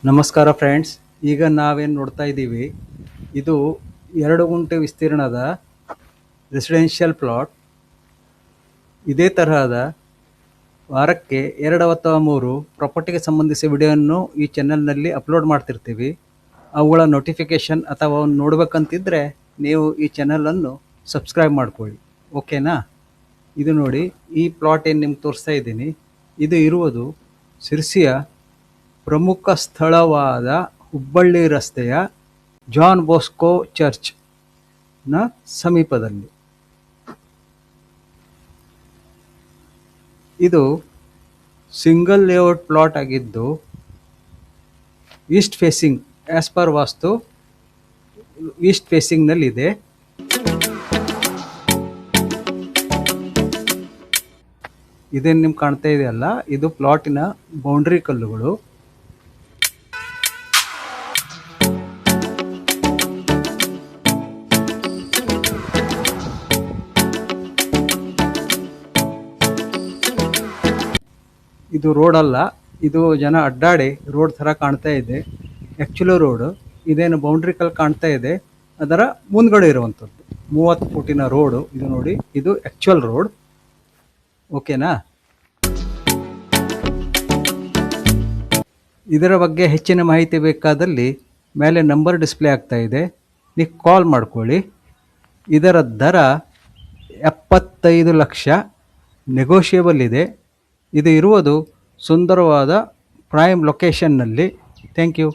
ನಮಸ್ಕಾರ ಫ್ರೆಂಡ್ಸ್. ಈಗ ನಾವೇನು ನೋಡ್ತಾ ಇದ್ದೀವಿ, ಇದು 2 ಗುಂಟೆ ವಿಸ್ತೀರ್ಣದ ರೆಸಿಡೆನ್ಷಿಯಲ್ ಪ್ಲಾಟ್. ಇದೇ ತರಹದ ವಾರಕ್ಕೆ 2 ಅಥವಾ 3 ಪ್ರಾಪರ್ಟಿಗೆ ಸಂಬಂಧಿಸಿದ ವಿಡಿಯೋವನ್ನು ಈ ಚಾನಲ್ನಲ್ಲಿ ಅಪ್ಲೋಡ್ ಮಾಡ್ತಿರ್ತೀವಿ. ಅವುಗಳ ನೋಟಿಫಿಕೇಷನ್ ಅಥವಾ ನೋಡ್ಬೇಕಂತಿದ್ರೆ ನೀವು ಈ ಚಾನಲನ್ನು ಸಬ್ಸ್ಕ್ರೈಬ್ ಮಾಡ್ಕೊಳ್ಳಿ, ಓಕೆನಾ? ಇದು ನೋಡಿ, ಈ ಪ್ಲಾಟ್ ಏನು ನಿಮ್ಗೆ ತೋರಿಸ್ತಾ ಇದ್ದೀನಿ. ಇದು ಇರುವುದು ಶಿರ್ಸಿಯ ಪ್ರಮುಖ ಸ್ಥಳವಾದ ಹುಬ್ಬಳ್ಳಿ ರಸ್ತೆಯ ಜಾನ್ ಬಾಸ್ಕೋ ಚರ್ಚ್ನ ಸಮೀಪದಲ್ಲಿ. ಇದು ಸಿಂಗಲ್ ಲೇಔಟ್ ಪ್ಲಾಟ್ ಆಗಿದ್ದು ಈಸ್ಟ್ ಫೇಸಿಂಗ್, ಆಸ್ ಪರ್ ವಾಸ್ತು ಈಸ್ಟ್ ಫೇಸಿಂಗ್ನಲ್ಲಿದೆ. ಇದೇನು ನಿಮ್ಗೆ ಕಾಣ್ತಾ ಇದೆಯಲ್ಲ, ಇದು ಪ್ಲಾಟಿನ ಬೌಂಡ್ರಿ ಕಲ್ಲುಗಳು. ಇದು ರೋಡ್ ಅಲ್ಲ, ಇದು ಜನ ಅಡ್ಡಾಡಿ ರೋಡ್ ಥರ ಕಾಣ್ತಾ ಇದೆ. ಆ್ಯಕ್ಚುಲಿ ರೋಡು ಇದೇನು ಬೌಂಡ್ರಿ ಕಲ್ ಕಾಣ್ತಾ ಇದೆ, ಅದರ ಮುಂದ್ಗಡೆ ಇರುವಂಥದ್ದು 30 ಫೂಟಿನ ರೋಡು. ಇದು ನೋಡಿ, ಇದು ಆ್ಯಕ್ಚುಯಲ್ ರೋಡ್, ಓಕೆನಾ? ಇದರ ಬಗ್ಗೆ ಹೆಚ್ಚಿನ ಮಾಹಿತಿ ಬೇಕಾದಲ್ಲಿ ಮೇಲೆ ನಂಬರ್ ಡಿಸ್ಪ್ಲೇ ಆಗ್ತಾ ಇದೆ, ನೀವು ಕಾಲ್ ಮಾಡ್ಕೊಳ್ಳಿ. ಇದರ ದರ 75 ಲಕ್ಷ, ನೆಗೋಷಿಯಬಲ್ ಇದೆ. ಇದು ಇರುವುದು ಸುಂದರವಾದ ಪ್ರೈಮ್ ಲೊಕೇಶನ್ನಲ್ಲಿ. Thank you.